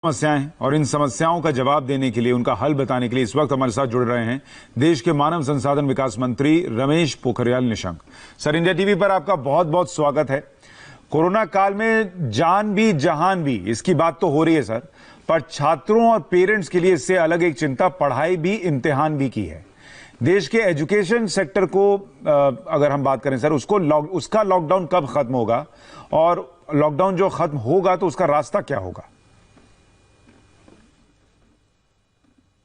समस्याएं और इन समस्याओं का जवाब देने के लिए, उनका हल बताने के लिए इस वक्त हमारे साथ जुड़ रहे हैं देश के मानव संसाधन विकास मंत्री Ramesh Pokhriyal Nishank. Sir, India TV पर आपका बहुत बहुत स्वागत है। कोरोना काल में जान भी जहान भी, इसकी बात तो हो रही है सर, पर छात्रों और पेरेंट्स के लिए इससे अलग एक चिंता पढ़ाई भी, इम्तिहान भी की है। देश के एजुकेशन सेक्टर को अगर हम बात करें सर, उसका लॉकडाउन कब खत्म होगा, और लॉकडाउन जो खत्म होगा तो उसका रास्ता क्या होगा?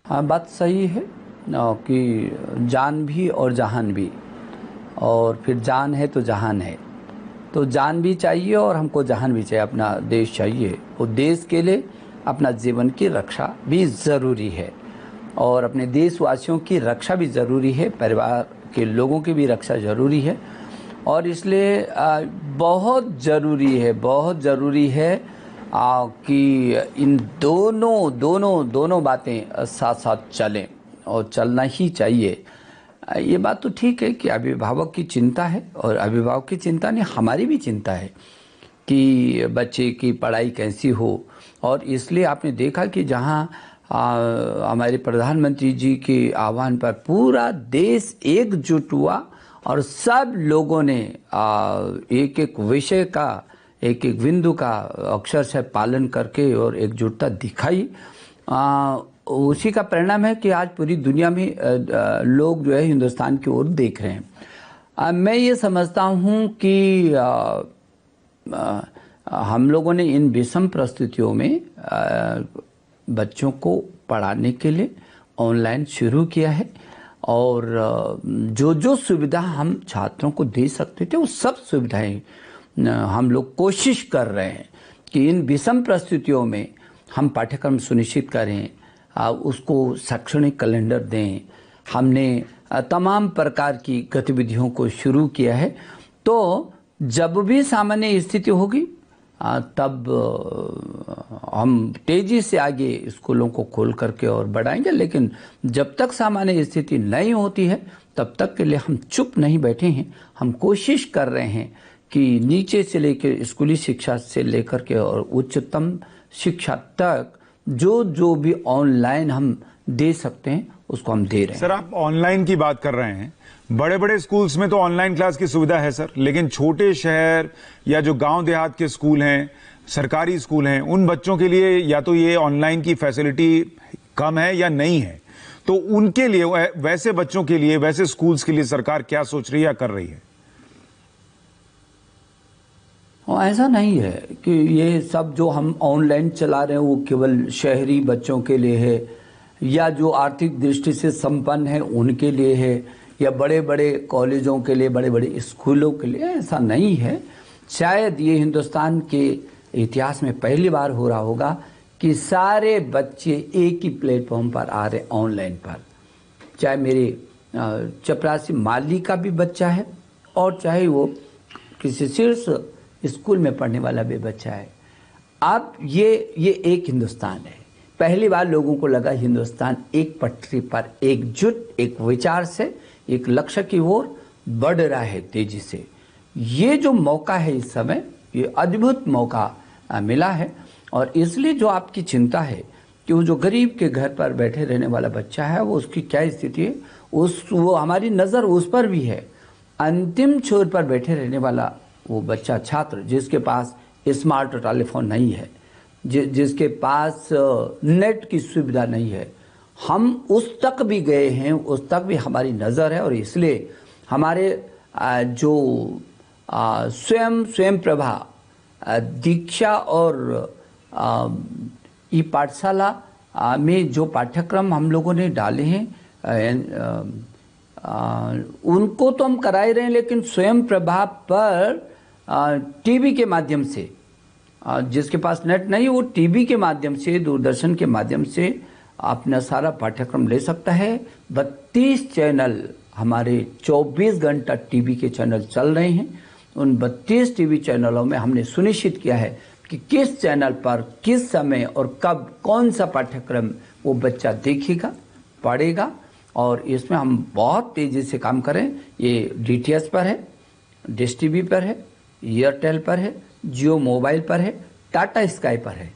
हाँ, बात सही है कि जान भी और जहान भी, और फिर जान है तो जहान है। तो जान भी चाहिए और हमको जहान भी चाहिए। अपना देश चाहिए, वो देश के लिए अपना जीवन की रक्षा भी ज़रूरी है, और अपने देशवासियों की रक्षा भी ज़रूरी है, परिवार के लोगों की भी रक्षा ज़रूरी है। और इसलिए बहुत ज़रूरी है कि इन दोनों बातें साथ साथ चलें, और चलना ही चाहिए। ये बात तो ठीक है कि अभिभावक की चिंता है, और अभिभावक की चिंता नहीं, हमारी भी चिंता है कि बच्चे की पढ़ाई कैसी हो। और इसलिए आपने देखा कि जहाँ हमारे प्रधानमंत्री जी के आह्वान पर पूरा देश एकजुट हुआ, और सब लोगों ने एक एक विषय का, एक एक बिंदु का अक्षर से पालन करके और एकजुटता दिखाई। उसी का परिणाम है कि आज पूरी दुनिया में लोग जो है हिंदुस्तान की ओर देख रहे हैं। मैं ये समझता हूँ कि हम लोगों ने इन विषम परिस्थितियों में बच्चों को पढ़ाने के लिए ऑनलाइन शुरू किया है, और जो सुविधा हम छात्रों को दे सकते थे वो सब सुविधाएं हम लोग कोशिश कर रहे हैं कि इन विषम परिस्थितियों में हम पाठ्यक्रम सुनिश्चित करें, उसको शैक्षणिक कैलेंडर दें। हमने तमाम प्रकार की गतिविधियों को शुरू किया है। तो जब भी सामान्य स्थिति होगी तब हम तेजी से आगे स्कूलों को खोल करके और बढ़ाएंगे, लेकिन जब तक सामान्य स्थिति नहीं होती है तब तक के लिए हम चुप नहीं बैठे हैं। हम कोशिश कर रहे हैं कि नीचे से लेकर स्कूली शिक्षा से लेकर के और उच्चतम शिक्षा तक जो भी ऑनलाइन हम दे सकते हैं उसको हम दे रहे हैं। सर, आप ऑनलाइन की बात कर रहे हैं। बड़े बड़े स्कूल्स में तो ऑनलाइन क्लास की सुविधा है सर, लेकिन छोटे शहर या जो गांव देहात के स्कूल हैं, सरकारी स्कूल हैं, उन बच्चों के लिए या तो ये ऑनलाइन की फैसिलिटी कम है या नहीं है। तो उनके लिए, वैसे बच्चों के लिए, वैसे स्कूल्स के लिए सरकार क्या सोच रही है या कर रही है? ऐसा नहीं है कि ये सब जो हम ऑनलाइन चला रहे हैं वो केवल शहरी बच्चों के लिए है, या जो आर्थिक दृष्टि से संपन्न है उनके लिए है, या बड़े बड़े कॉलेजों के लिए, बड़े बड़े स्कूलों के लिए। ऐसा नहीं है। शायद ये हिंदुस्तान के इतिहास में पहली बार हो रहा होगा कि सारे बच्चे एक ही प्लेटफॉर्म पर आ रहे ऑनलाइन पर। चाहे मेरे चपरासी माली का भी बच्चा है, और चाहे वो किसी शीर्ष स्कूल में पढ़ने वाला भी बच्चा है। अब ये एक हिंदुस्तान है। पहली बार लोगों को लगा हिंदुस्तान एक पटरी पर एकजुट, एक विचार से एक लक्ष्य की ओर बढ़ रहा है तेजी से। ये जो मौका है इस समय, ये अद्भुत मौका मिला है। और इसलिए जो आपकी चिंता है कि वो जो गरीब के घर पर बैठे रहने वाला बच्चा है, वो उसकी क्या स्थिति है, वो हमारी नज़र उस पर भी है। अंतिम छोर पर बैठे रहने वाला वो बच्चा, छात्र जिसके पास स्मार्ट टेलीफोन नहीं है, जिसके पास नेट की सुविधा नहीं है, हम उस तक भी गए हैं, उस तक भी हमारी नज़र है। और इसलिए हमारे जो स्वयं प्रभा दीक्षा और ई पाठशाला में जो पाठ्यक्रम हम लोगों ने डाले हैं, उनको तो हम करा ही रहे हैं, लेकिन स्वयं प्रभा पर टीवी के माध्यम से, जिसके पास नेट नहीं वो टीवी के माध्यम से, दूरदर्शन के माध्यम से अपना सारा पाठ्यक्रम ले सकता है। 32 चैनल हमारे 24 घंटा टीवी के चैनल चल रहे हैं। उन 32 टीवी चैनलों में हमने सुनिश्चित किया है कि किस चैनल पर किस समय और कब कौन सा पाठ्यक्रम वो बच्चा देखेगा, पढ़ेगा। और इसमें हम बहुत तेज़ी से काम करें। ये DTH पर है, डिश टीवी पर है, एयरटेल पर है, जियो मोबाइल पर है, टाटा स्काई पर है।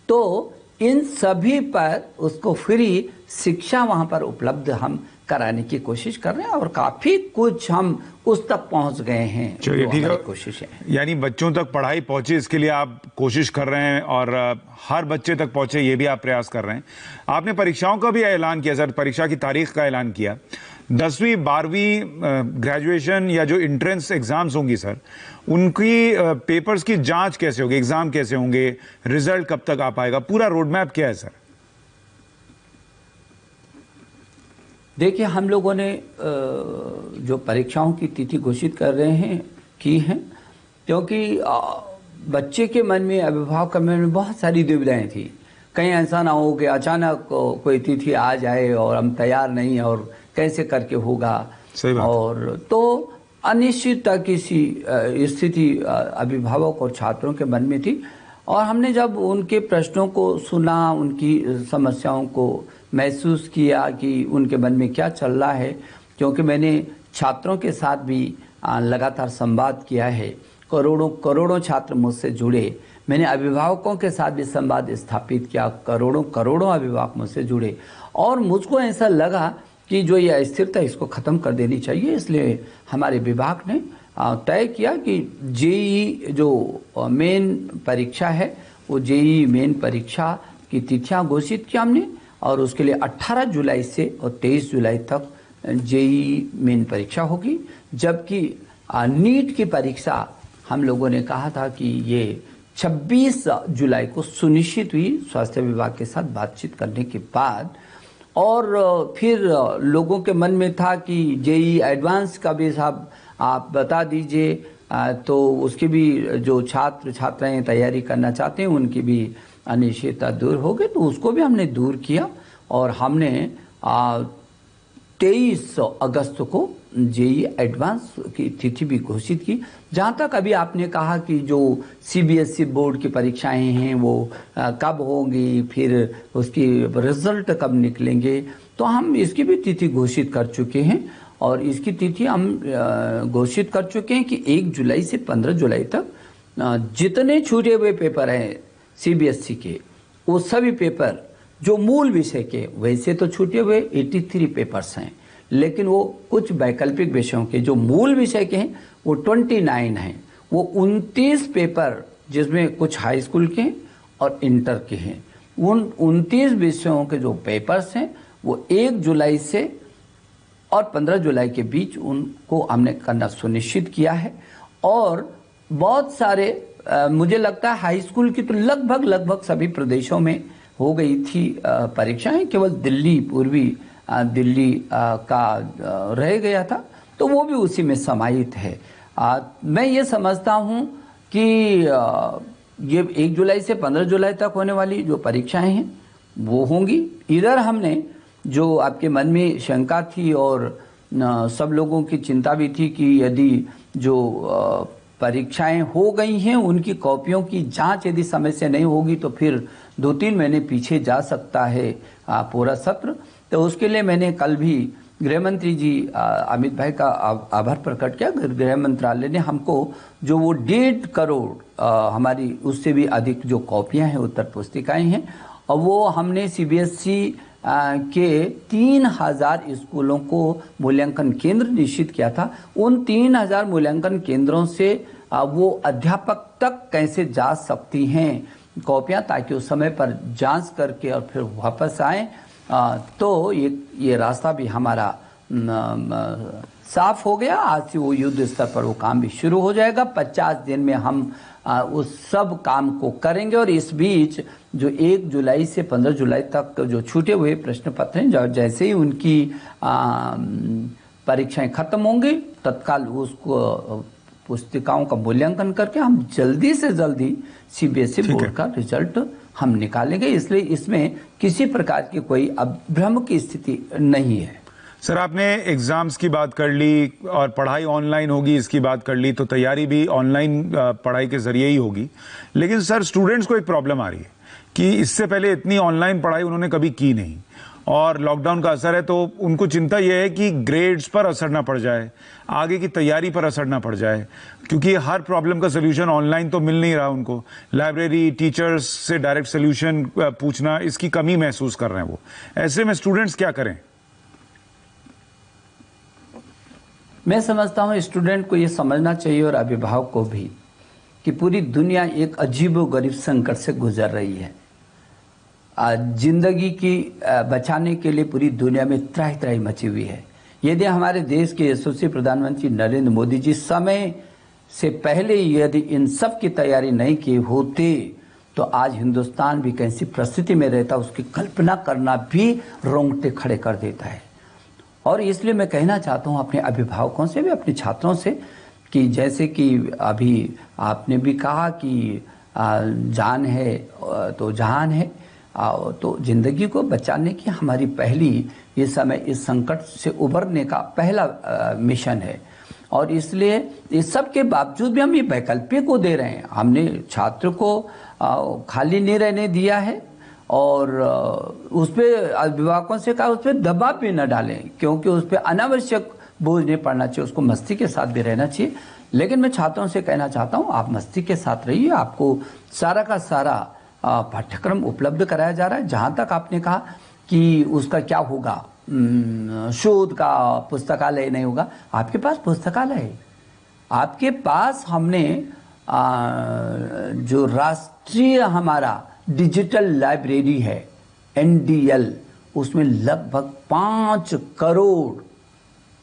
तो इन सभी पर उसको फ्री शिक्षा वहां पर उपलब्ध हम कराने की कोशिश कर रहे हैं और काफी कुछ हम उस तक पहुंच गए हैं। चलिए ठीक है, कोशिश है यानी बच्चों तक पढ़ाई पहुंचे इसके लिए आप कोशिश कर रहे हैं और हर बच्चे तक पहुंचे ये भी आप प्रयास कर रहे हैं। आपने परीक्षाओं का भी ऐलान किया सर, परीक्षा की तारीख का ऐलान किया। 10वीं 12वीं ग्रेजुएशन या जो एंट्रेंस एग्जाम्स होंगी सर, उनकी पेपर्स की जांच कैसे होगी, एग्जाम कैसे होंगे, रिजल्ट कब तक आ पाएगा, पूरा रोड मैप क्या है सर? देखिए, हम लोगों ने जो परीक्षाओं की तिथि घोषित कर रहे हैं की हैं, क्योंकि बच्चे के मन में, अभिभावक के मन में बहुत सारी दुविधाएं थी। कहीं ऐसा ना हो कि अचानक कोई तिथि आ जाए और हम तैयार नहीं और कैसे करके होगा। सही बात। और तो अनिश्चितता की सी स्थिति अभिभावक और छात्रों के मन में थी। और हमने जब उनके प्रश्नों को सुना, उनकी समस्याओं को महसूस किया कि उनके मन में क्या चल रहा है, क्योंकि मैंने छात्रों के साथ भी लगातार संवाद किया है। करोड़ों छात्र मुझसे जुड़े। मैंने अभिभावकों के साथ भी संवाद स्थापित किया, करोड़ों अभिभावक मुझसे जुड़े। और मुझको ऐसा लगा कि जो ये अस्थिरता, इसको ख़त्म कर देनी चाहिए। इसलिए हमारे विभाग ने तय किया कि जेईई जो मेन परीक्षा है, वो जेईई मेन परीक्षा की तिथियां घोषित की हमने, और उसके लिए 18 जुलाई से और 23 जुलाई तक जेईई मेन परीक्षा होगी। जबकि नीट की परीक्षा हम लोगों ने कहा था कि ये 26 जुलाई को सुनिश्चित हुई, स्वास्थ्य विभाग के साथ बातचीत करने के बाद। और फिर लोगों के मन में था कि जेईई एडवांस का भी साहब आप बता दीजिए, तो उसकी भी जो छात्र छात्राएं तैयारी करना चाहते हैं उनकी भी अनिश्चितता दूर हो गई। तो उसको भी हमने दूर किया और हमने 23 अगस्त को जेईई एडवांस की तिथि भी घोषित की। जहाँ तक अभी आपने कहा कि जो सीबीएसई बोर्ड की परीक्षाएं हैं वो कब होंगी, फिर उसकी रिजल्ट कब निकलेंगे, तो हम इसकी भी तिथि घोषित कर चुके हैं। और इसकी तिथि हम घोषित कर चुके हैं कि 1 जुलाई से 15 जुलाई तक जितने छूटे हुए पेपर हैं सीबीएसई के, वो सभी पेपर जो मूल विषय के, वैसे तो छूटे हुए 83 पेपर्स हैं, लेकिन वो कुछ वैकल्पिक विषयों के जो मूल विषय के हैं वो 29 हैं। वो 29 पेपर, जिसमें कुछ हाई स्कूल के हैं और इंटर के हैं, उन 29 विषयों के जो पेपर्स हैं वो 1 जुलाई से और 15 जुलाई के बीच उनको हमने करना सुनिश्चित किया है। और बहुत सारे मुझे लगता है हाई स्कूल की तो लगभग सभी प्रदेशों में हो गई थी परीक्षाएं, केवल दिल्ली, पूर्वी दिल्ली का रह गया था, तो वो भी उसी में समाहित है। मैं ये समझता हूँ कि ये 1 जुलाई से 15 जुलाई तक होने वाली जो परीक्षाएं हैं वो होंगी। इधर हमने जो आपके मन में शंका थी और सब लोगों की चिंता भी थी कि यदि जो परीक्षाएं हो गई हैं उनकी कॉपियों की जांच यदि समय से नहीं होगी तो फिर 2-3 महीने पीछे जा सकता है पूरा सत्र। तो उसके लिए मैंने कल भी गृह मंत्री जी अमित भाई का आभार प्रकट किया। गृह मंत्रालय ने हमको जो वो 1.5 करोड़ हमारी उससे भी अधिक जो कॉपियां हैं, उत्तर पुस्तिकाएं हैं, और वो हमने सीबीएसई के 3000 स्कूलों को मूल्यांकन केंद्र निश्चित किया था। उन 3000 मूल्यांकन केंद्रों से वो अध्यापक तक कैसे जा सकती हैं कॉपियां, ताकि उस समय पर जांच करके और फिर वापस आए। तो ये रास्ता भी हमारा साफ हो गया। आज से वो युद्ध स्तर पर वो काम भी शुरू हो जाएगा। 50 दिन में हम उस सब काम को करेंगे। और इस बीच जो 1 जुलाई से 15 जुलाई तक जो छूटे हुए प्रश्न पत्र हैं, जैसे ही उनकी परीक्षाएं खत्म होंगी, तत्काल उसको पुस्तिकाओं का मूल्यांकन करके हम जल्दी से जल्दी सीबीएसई बोर्ड का रिजल्ट हम निकालेंगे। इसलिए इसमें किसी प्रकार की कोई भ्रम की स्थिति नहीं है। सर, आपने एग्जाम्स की बात कर ली और पढ़ाई ऑनलाइन होगी इसकी बात कर ली, तो तैयारी भी ऑनलाइन पढ़ाई के जरिए ही होगी। लेकिन सर, स्टूडेंट्स को एक प्रॉब्लम आ रही है कि इससे पहले इतनी ऑनलाइन पढ़ाई उन्होंने कभी की नहीं, और लॉकडाउन का असर है, तो उनको चिंता यह है कि ग्रेड्स पर असर ना पड़ जाए, आगे की तैयारी पर असर ना पड़ जाए, क्योंकि हर प्रॉब्लम का सोल्यूशन ऑनलाइन तो मिल नहीं रहा उनको। लाइब्रेरी, टीचर्स से डायरेक्ट सोल्यूशन पूछना, इसकी कमी महसूस कर रहे हैं वो। ऐसे में स्टूडेंट्स क्या करें? मैं समझता हूँ स्टूडेंट को ये समझना चाहिए और अभिभावक को भी कि पूरी दुनिया एक अजीबोगरीब संकट से गुजर रही है। जिंदगी की बचाने के लिए पूरी दुनिया में त्राही त्राही मची हुई है। यदि हमारे देश के यशस्वी प्रधानमंत्री नरेंद्र मोदी जी समय से पहले यदि इन सब की तैयारी नहीं की होते तो आज हिंदुस्तान भी कैसी परिस्थिति में रहता, उसकी कल्पना करना भी रोंगटे खड़े कर देता है। और इसलिए मैं कहना चाहता हूँ अपने अभिभावकों से भी, अपने छात्रों से, कि जैसे कि अभी आपने भी कहा कि जान है तो जहान है, तो जिंदगी को बचाने की हमारी पहली ये समय इस संकट से उबरने का पहला मिशन है। और इसलिए इस सब के बावजूद भी हम ये वैकल्पिक को दे रहे हैं। हमने छात्र को खाली नहीं रहने दिया है और उस पर अभिभावकों से कहा उस पर दबाव भी न डालें, क्योंकि उस पर अनावश्यक बोझ नहीं पड़ना चाहिए, उसको मस्ती के साथ भी रहना चाहिए। लेकिन मैं छात्रों से कहना चाहता हूँ आप मस्ती के साथ रहिए, आपको सारा का सारा पाठ्यक्रम उपलब्ध कराया जा रहा है। जहाँ तक आपने कहा कि उसका क्या होगा, शोध का पुस्तकालय नहीं होगा, आपके पास पुस्तकालय है, आपके पास हमने जो राष्ट्रीय हमारा डिजिटल लाइब्रेरी है NDL, उसमें लगभग 5 करोड़,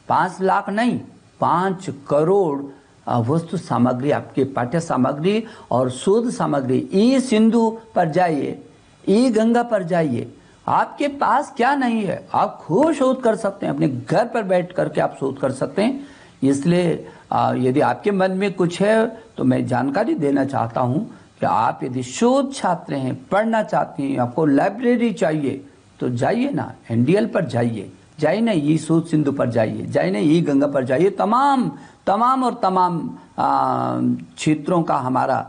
5 लाख नहीं 5 करोड़ वस्तु सामग्री, आपके पाठ्य सामग्री और शोध सामग्री। ई सिंधु पर जाइए, ई गंगा पर जाइए, आपके पास क्या नहीं है, आप खूब शोध कर सकते हैं, अपने घर पर बैठ करके आप शोध कर सकते हैं। इसलिए यदि आपके मन में कुछ है तो मैं जानकारी देना चाहता हूं कि आप यदि शोध छात्र हैं, पढ़ना चाहते हैं, आपको लाइब्रेरी चाहिए तो जाइए ना, NDL पर जाइए, जाइए ना ई शोध सिंधु पर जाइए, जाइए ना ई गंगा पर जाइए। तमाम क्षेत्रों का हमारा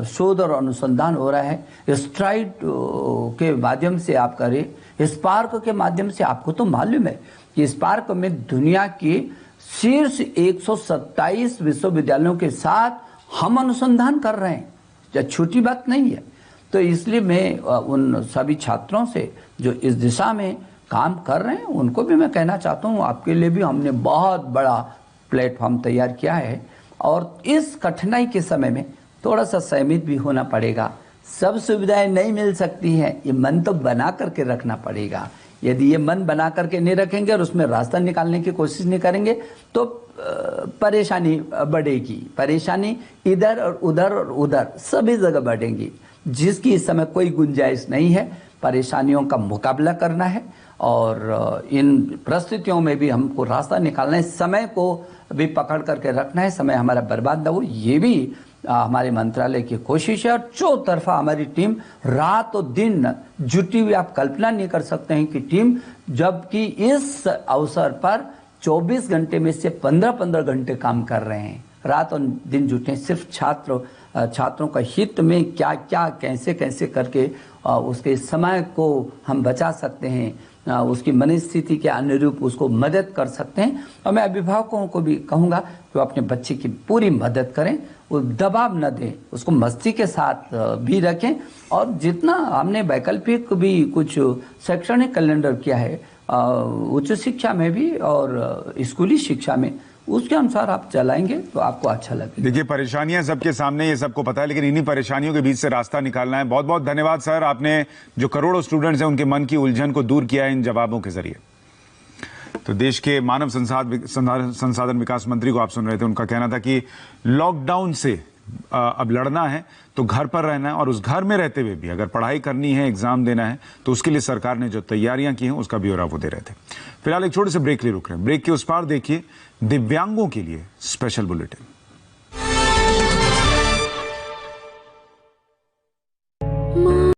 शोध और अनुसंधान हो रहा है। स्ट्राइड के माध्यम से आप करें, स्पार्क के माध्यम से, आपको तो मालूम है कि स्पार्क में दुनिया के शीर्ष 127 विश्वविद्यालयों के साथ हम अनुसंधान कर रहे हैं, जो छोटी बात नहीं है। तो इसलिए मैं उन सभी छात्रों से जो इस दिशा में काम कर रहे हैं उनको भी मैं कहना चाहता हूँ, आपके लिए भी हमने बहुत बड़ा प्लेटफॉर्म तैयार किया है। और इस कठिनाई के समय में थोड़ा सा सहमित भी होना पड़ेगा। सब सुविधाएं नहीं मिल सकती हैं, ये मन तो बना करके रखना पड़ेगा। यदि ये मन बना करके नहीं रखेंगे और उसमें रास्ता निकालने की कोशिश नहीं करेंगे तो परेशानी बढ़ेगी। परेशानी इधर और उधर सभी जगह बढ़ेंगी, जिसकी इस समय कोई गुंजाइश नहीं है। परेशानियों का मुकाबला करना है और इन परिस्थितियों में भी हमको रास्ता निकालना है, समय को भी पकड़ करके रखना है, समय हमारा बर्बाद ना हो, ये भी हमारे मंत्रालय की कोशिश है। और चौतरफा हमारी टीम रात और दिन जुटी हुई, आप कल्पना नहीं कर सकते हैं कि टीम, जबकि इस अवसर पर 24 घंटे में से 15-15 घंटे काम कर रहे हैं, रात और दिन जुटे हैं, सिर्फ छात्रों का हित में क्या क्या कैसे कैसे करके उसके समय को हम बचा सकते हैं, उसकी मनस्थिति के अनुरूप उसको मदद कर सकते हैं। और मैं अभिभावकों को भी कहूँगा कि वो अपने बच्चे की पूरी मदद करें, वो दबाव न दें, उसको मस्ती के साथ भी रखें। और जितना हमने वैकल्पिक भी कुछ शैक्षणिक कैलेंडर किया है उच्च शिक्षा में भी और स्कूली शिक्षा में, उसके अनुसार आप चलाएंगे तो आपको अच्छा लगेगा। देखिए, परेशानियां सबके सामने, ये सबको पता है, लेकिन इन्हीं परेशानियों के बीच से रास्ता निकालना है। बहुत बहुत धन्यवाद सर, आपने जो करोड़ों स्टूडेंट्स हैं उनके मन की उलझन को दूर किया है इन जवाबों के जरिए। तो देश के मानव संसाधन विकास मंत्री को आप सुन रहे थे, उनका कहना था कि लॉकडाउन से अब लड़ना है तो घर पर रहना है, और उस घर में रहते हुए भी अगर पढ़ाई करनी है, एग्जाम देना है, तो उसके लिए सरकार ने जो तैयारियां की हैं उसका ब्यौरा वो दे रहे थे। फिलहाल एक छोटे से ब्रेक लिए रुक रहे हैं। ब्रेक के उस पार देखिए दिव्यांगों के लिए स्पेशल बुलेटिन।